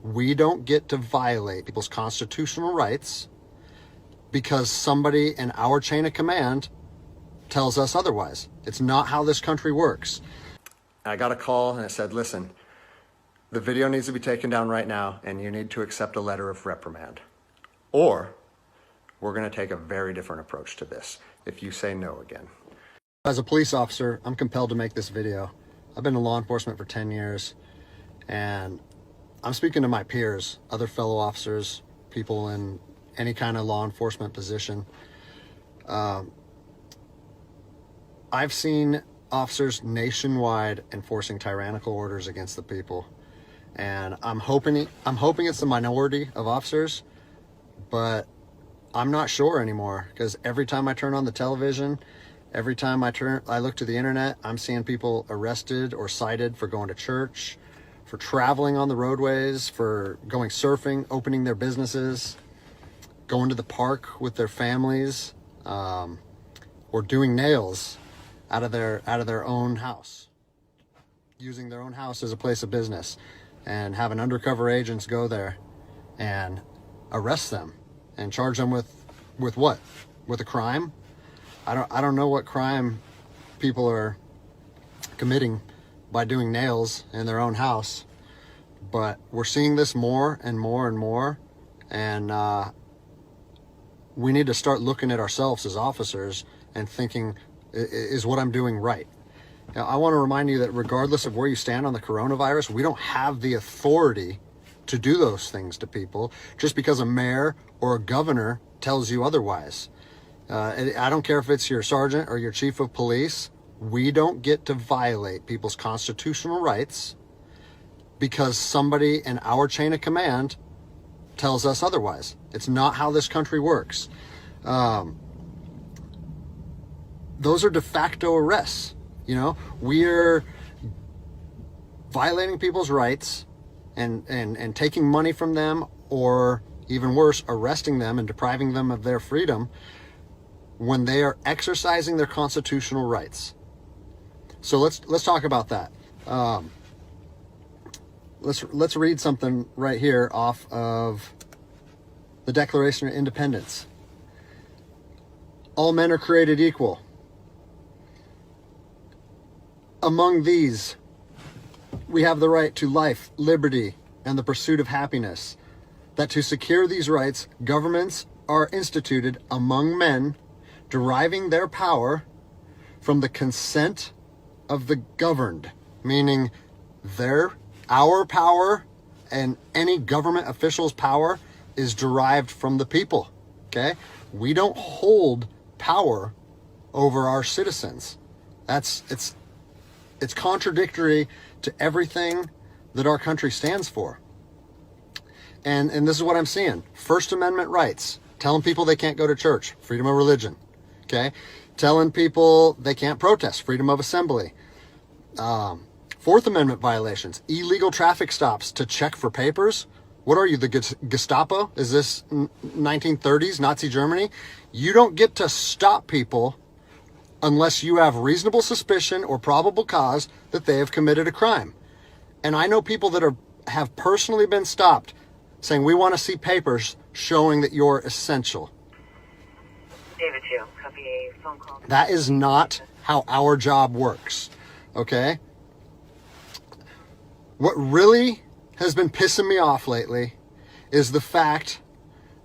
We don't get to violate people's constitutional rights because somebody in our chain of command tells us otherwise. It's not how this country works. I got a call and it said, listen, the video needs to be taken down right now and you need to accept a letter of reprimand. Or we're going to take a very different approach to this if you say no again. As a police officer, I'm compelled to make this video. I've been in law enforcement for 10 years and I'm speaking to my peers, other fellow officers, people in any kind of law enforcement position. I've seen officers nationwide enforcing tyrannical orders against the people. And I'm hoping it's the minority of officers, but I'm not sure anymore, because every time I turn on the television, every time I look to the internet, I'm seeing people arrested or cited for going to church, for traveling on the roadways, for going surfing, opening their businesses, going to the park with their families, or doing nails out of their own house, using their own house as a place of business, and having undercover agents go there and arrest them and charge them with what? With a crime? I don't know what crime people are committing by doing nails in their own house, but we're seeing this more and more and more, and we need to start looking at ourselves as officers and thinking, is what I'm doing right? Now, I want to remind you that regardless of where you stand on the coronavirus, we don't have the authority to do those things to people just because a mayor or a governor tells you otherwise. I don't care if it's your sergeant or your chief of police. We don't get to violate people's constitutional rights because somebody in our chain of command tells us otherwise. It's not how this country works. Those are de facto arrests. You know, we're violating people's rights and taking money from them, or even worse, arresting them and depriving them of their freedom when they are exercising their constitutional rights. So let's talk about that. Let's read something right here off of the Declaration of Independence. All men are created equal. Among these, we have the right to life, liberty, and the pursuit of happiness. That to secure these rights, governments are instituted among men, deriving their power from the consent of the governed, meaning our power and any government official's power is derived from the people. Okay? We don't hold power over our citizens. It's contradictory to everything that our country stands for. And this is what I'm seeing. First Amendment rights, telling people they can't go to church, freedom of religion. Okay? Telling people they can't protest, freedom of assembly. Fourth Amendment violations, illegal traffic stops to check for papers. What are you, the Gestapo? Is this 1930s Nazi Germany? You don't get to stop people unless you have reasonable suspicion or probable cause that they have committed a crime. And I know people that have personally been stopped saying, we want to see papers showing that you're essential. David 2, copy a phone call. That is not how our job works, okay? What really has been pissing me off lately is the fact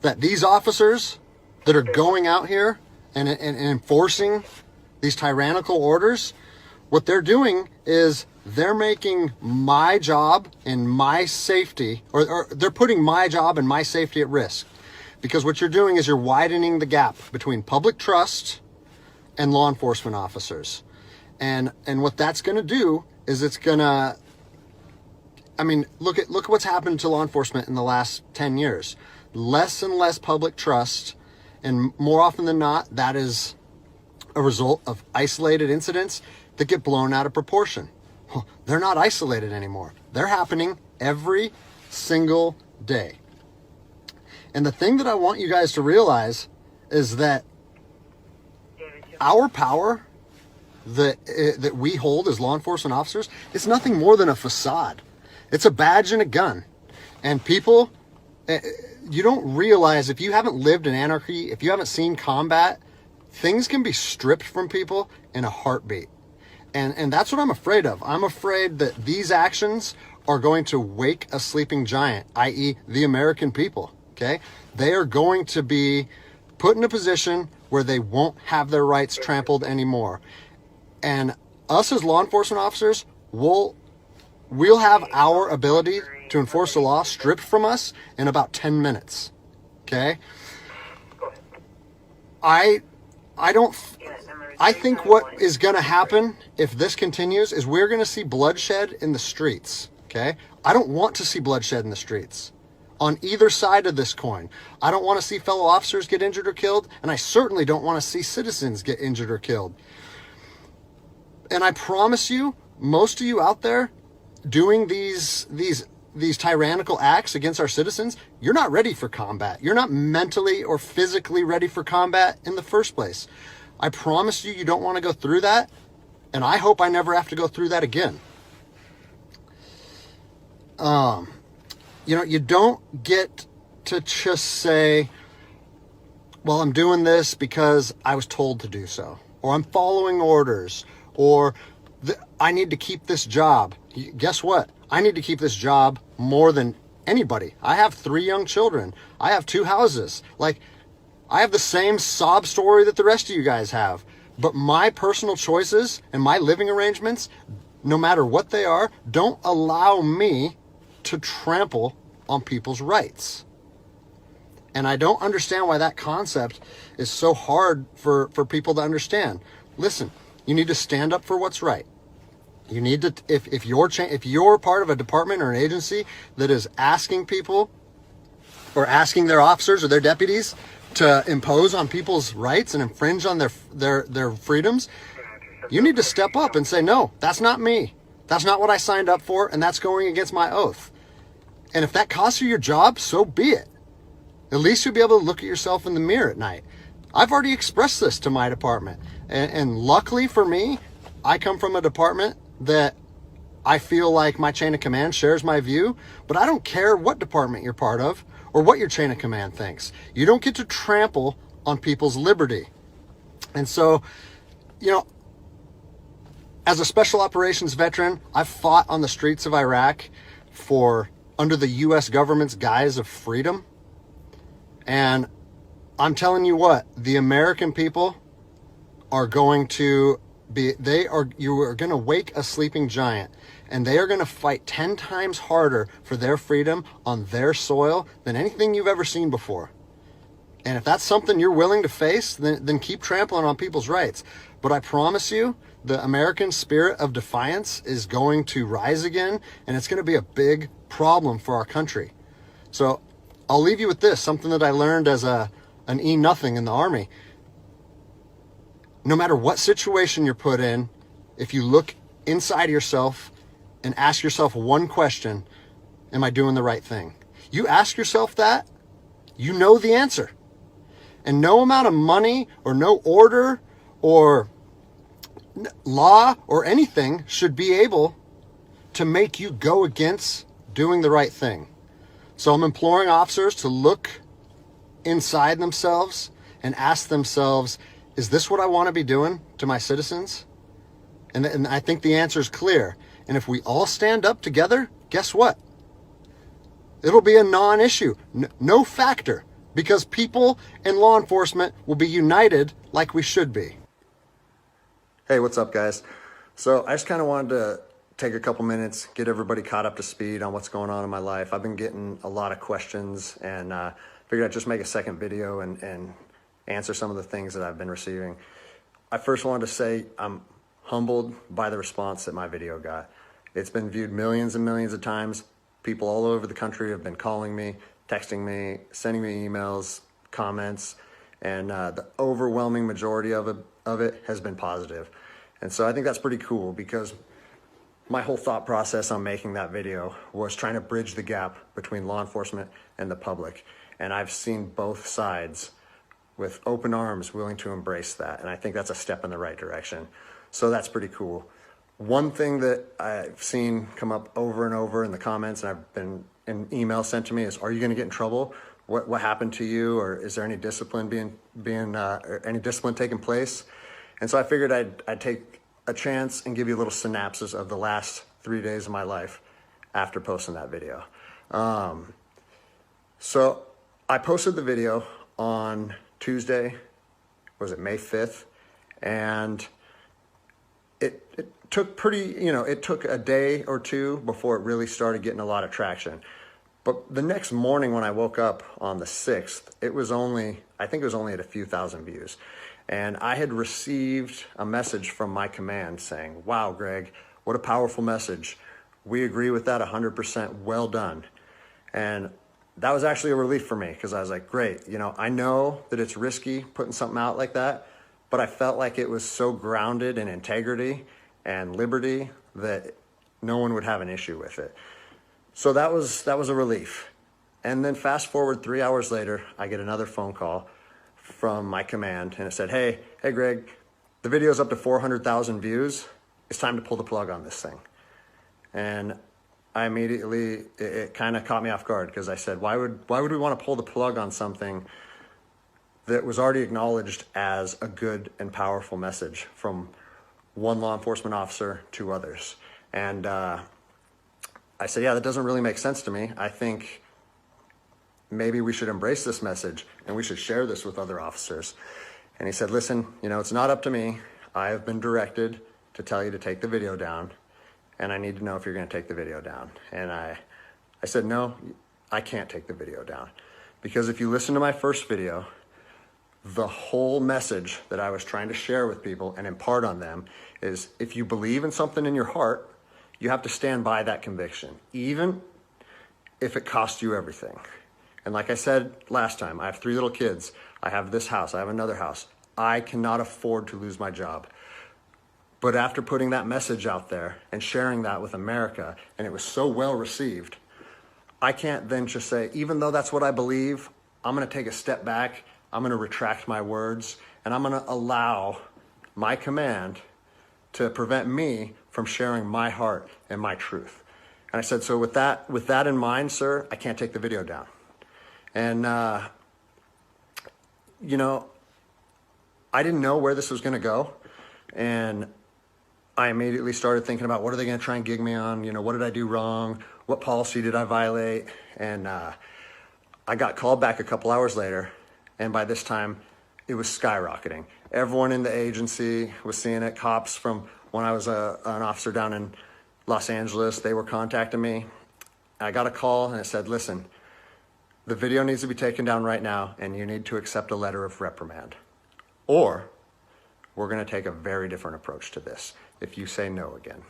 that these officers that are going out here and enforcing these tyrannical orders, what they're doing is they're making my job and my safety, or they're putting my job and my safety at risk. Because what you're doing is you're widening the gap between public trust and law enforcement officers. And what that's going to do is it's going to, I mean, look at what's happened to law enforcement in the last 10 years. Less and less public trust, and more often than not, that is a result of isolated incidents that get blown out of proportion. Well, they're not isolated anymore. They're happening every single day. And the thing that I want you guys to realize is that our power that we hold as law enforcement officers is nothing more than a facade. It's a badge and a gun. And people, you don't realize, if you haven't lived in anarchy, if you haven't seen combat, things can be stripped from people in a heartbeat. And that's what I'm afraid of. I'm afraid that these actions are going to wake a sleeping giant, i.e. the American people, okay? They are going to be put in a position where they won't have their rights trampled anymore. And us as law enforcement officers, we'll have our ability to enforce the law stripped from us in about 10 minutes, okay? I think what is going to happen if this continues is we're going to see bloodshed in the streets, okay? I don't want to see bloodshed in the streets on either side of this coin. I don't want to see fellow officers get injured or killed, and I certainly don't want to see citizens get injured or killed. And I promise you, most of you out there doing these tyrannical acts against our citizens, you're not ready for combat. You're not mentally or physically ready for combat in the first place. I promise you, you don't want to go through that, and I hope I never have to go through that again. You don't get to just say, well, I'm doing this because I was told to do so, or I'm following orders, or I need to keep this job. Guess what? I need to keep this job more than anybody. I have 3 young children. I have 2 houses. I have the same sob story that the rest of you guys have. But my personal choices and my living arrangements, no matter what they are, don't allow me to trample on people's rights. And I don't understand why that concept is so hard for people to understand. Listen, you need to stand up for what's right. You need to, if you're part of a department or an agency that is asking people or asking their officers or their deputies to impose on people's rights and infringe on their freedoms, you need to step up and say, no, that's not me. That's not what I signed up for, and that's going against my oath. And if that costs you your job, so be it. At least you'll be able to look at yourself in the mirror at night. I've already expressed this to my department. And luckily for me, I come from a department that I feel like my chain of command shares my view, but I don't care what department you're part of or what your chain of command thinks. You don't get to trample on people's liberty. And so, as a special operations veteran, I've fought on the streets of Iraq under the U.S. government's guise of freedom. And I'm telling you what, the American people are going to you are going to wake a sleeping giant, and they are going to fight 10 times harder for their freedom on their soil than anything you've ever seen before. And if that's something you're willing to face, then keep trampling on people's rights. But I promise you, the American spirit of defiance is going to rise again, and it's going to be a big problem for our country. So I'll leave you with this, something that I learned as an E-nothing in the Army. No matter what situation you're put in, if you look inside yourself and ask yourself one question, am I doing the right thing? You ask yourself that, you know the answer. And no amount of money or no order or law or anything should be able to make you go against doing the right thing. So I'm imploring officers to look inside themselves and ask themselves, is this what I want to be doing to my citizens? And I think the answer is clear. And if we all stand up together, guess what? It'll be a non-issue, no factor, because people and law enforcement will be united like we should be. Hey, what's up, guys? So I just kind of wanted to take a couple minutes, get everybody caught up to speed on what's going on in my life. I've been getting a lot of questions, and figured I'd just make a second video and answer some of the things that I've been receiving. I first wanted to say I'm humbled by the response that my video got. It's been viewed millions and millions of times. People all over the country have been calling me, texting me, sending me emails, comments, and the overwhelming majority of it has been positive. And so I think that's pretty cool, because my whole thought process on making that video was trying to bridge the gap between law enforcement and the public. And I've seen both sides with open arms willing to embrace that. And I think that's a step in the right direction. So that's pretty cool. One thing that I've seen come up over and over in the comments, and I've been an email sent to me is, are you going to get in trouble? What happened to you? Or is there any discipline or any discipline taking place? And so I figured I'd take a chance and give you a little synopsis of the last 3 days of my life after posting that video. So I posted the video on Tuesday, was it May 5th? And it took it took a day or two before it really started getting a lot of traction. But the next morning when I woke up on the 6th, I think it was only at a few thousand views. And I had received a message from my command saying, wow, Greg, what a powerful message. We agree with that 100%, well done. And that was actually a relief for me, because I was like, great, I know that it's risky putting something out like that, but I felt like it was so grounded in integrity and liberty that no one would have an issue with it. So that was a relief. And then fast forward 3 hours later, I get another phone call from my command, and it said, hey Greg, the video's up to 400,000 views. It's time to pull the plug on this thing. And I immediately, it kind of caught me off guard, because I said, why would we want to pull the plug on something that was already acknowledged as a good and powerful message from one law enforcement officer to others? And I said, yeah, that doesn't really make sense to me. I think maybe we should embrace this message and we should share this with other officers. And he said, listen, it's not up to me. I have been directed to tell you to take the video down, and I need to know if you're going to take the video down. And I said, no, I can't take the video down, because if you listen to my first video, the whole message that I was trying to share with people and impart on them is, if you believe in something in your heart, you have to stand by that conviction, even if it costs you everything. And like I said last time, I have 3 little kids. I have this house. I have another house. I cannot afford to lose my job. But after putting that message out there and sharing that with America, and it was so well received, I can't then just say, even though that's what I believe, I'm going to take a step back. I'm going to retract my words, and I'm going to allow my command to prevent me from sharing my heart and my truth. And I said, so with that in mind, sir, I can't take the video down. And, I didn't know where this was going to go. And I immediately started thinking about, what are they going to try and gig me on? What did I do wrong? What policy did I violate? And I got called back a couple hours later. And by this time, it was skyrocketing. Everyone in the agency was seeing it. Cops from when I was an officer down in Los Angeles, they were contacting me. I got a call and it said, listen, the video needs to be taken down right now, and you need to accept a letter of reprimand, or we're going to take a very different approach to this if you say no again.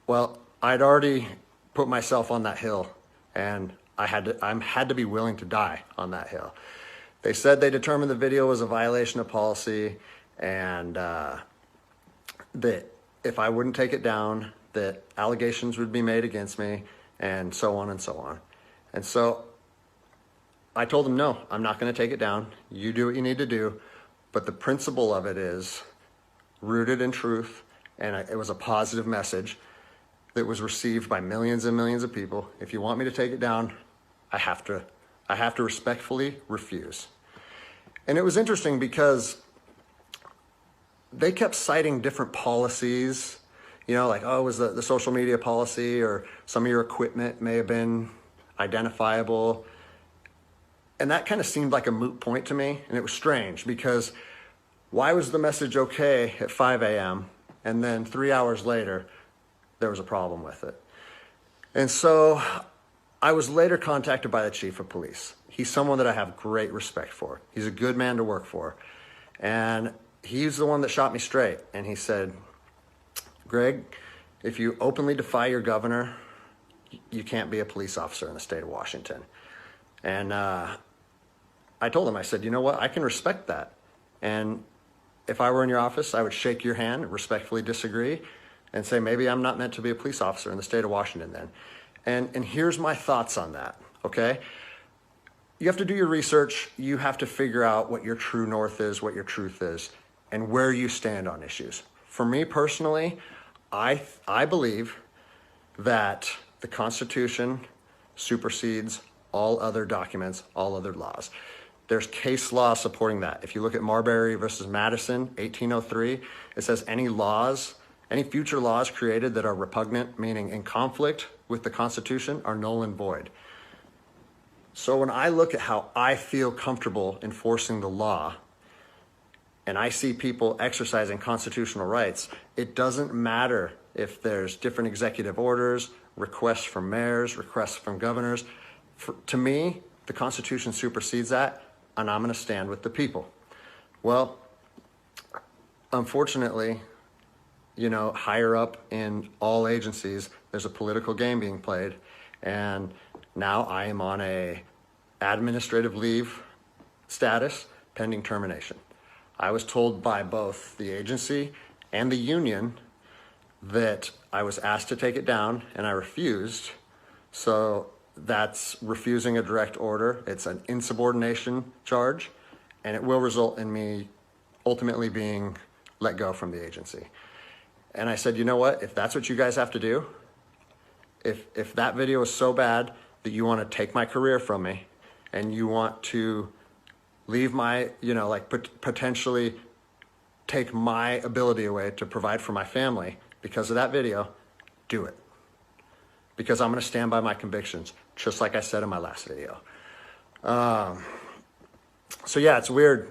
Well, I'd already put myself on that hill, and I had to be willing to die on that hill. They said they determined the video was a violation of policy, and that if I wouldn't take it down, that allegations would be made against me, and so on and so on. And so I told them, no, I'm not going to take it down. You do what you need to do. But the principle of it is rooted in truth, and it was a positive message that was received by millions and millions of people. If you want me to take it down, I have to respectfully refuse. And it was interesting because they kept citing different policies, like, oh, it was the social media policy, or some of your equipment may have been identifiable. And that kind of seemed like a moot point to me. And it was strange, because why was the message okay at 5 a.m. and then 3 hours later, there was a problem with it? And so I was later contacted by the chief of police. He's someone that I have great respect for. He's a good man to work for. And he's the one that shot me straight. And he said, Greg, if you openly defy your governor, you can't be a police officer in the state of Washington. And I told him, I said, you know what? I can respect that. And if I were in your office, I would shake your hand, respectfully disagree, and say, maybe I'm not meant to be a police officer in the state of Washington then. And here's my thoughts on that, okay? You have to do your research. You have to figure out what your true north is, what your truth is, and where you stand on issues. For me personally, I believe that the Constitution supersedes all other documents, all other laws. There's case law supporting that. If you look at Marbury versus Madison, 1803, it says any future laws created that are repugnant, meaning in conflict with the Constitution, are null and void. So when I look at how I feel comfortable enforcing the law, and I see people exercising constitutional rights, it doesn't matter if there's different executive orders, requests from mayors, requests from governors. To me, the Constitution supersedes that, and I'm going to stand with the people. Well, unfortunately, higher up in all agencies, there's a political game being played, and now I am on a administrative leave status pending termination. I was told by both the agency and the union that I was asked to take it down, and I refused. So that's refusing a direct order. It's an insubordination charge, and it will result in me ultimately being let go from the agency. And I said, you know what? If that's what you guys have to do, if that video is so bad that you want to take my career from me and you want to leave my, potentially take my ability away to provide for my family because of that video, do it. Because I'm going to stand by my convictions, just like I said in my last video. So yeah, it's weird,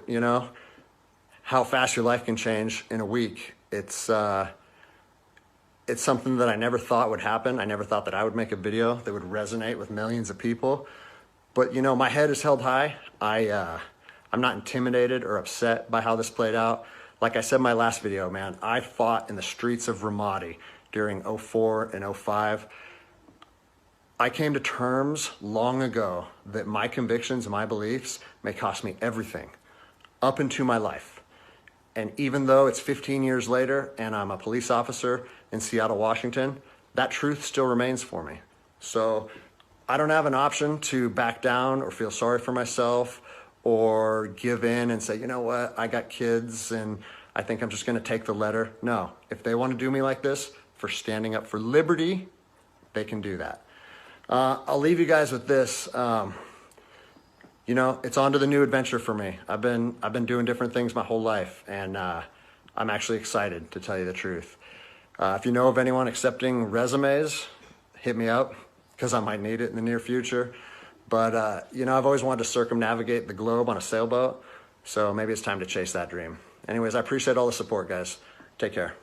how fast your life can change in a week. It's something that I never thought would happen. I never thought that I would make a video that would resonate with millions of people. But my head is held high. I'm not intimidated or upset by how this played out. Like I said in my last video, man, I fought in the streets of Ramadi during 04 and 05. I came to terms long ago that my convictions and my beliefs may cost me everything up into my life. And even though it's 15 years later and I'm a police officer in Seattle, Washington, that truth still remains for me. So I don't have an option to back down or feel sorry for myself or give in and say, you know what, I got kids and I think I'm just going to take the letter. No, if they want to do me like this for standing up for liberty, they can do that. I'll leave you guys with this. It's on to the new adventure for me. I've been doing different things my whole life, and I'm actually excited, to tell you the truth. If you know of anyone accepting resumes, hit me up, because I might need it in the near future. But, I've always wanted to circumnavigate the globe on a sailboat, so maybe it's time to chase that dream. Anyways, I appreciate all the support, guys. Take care.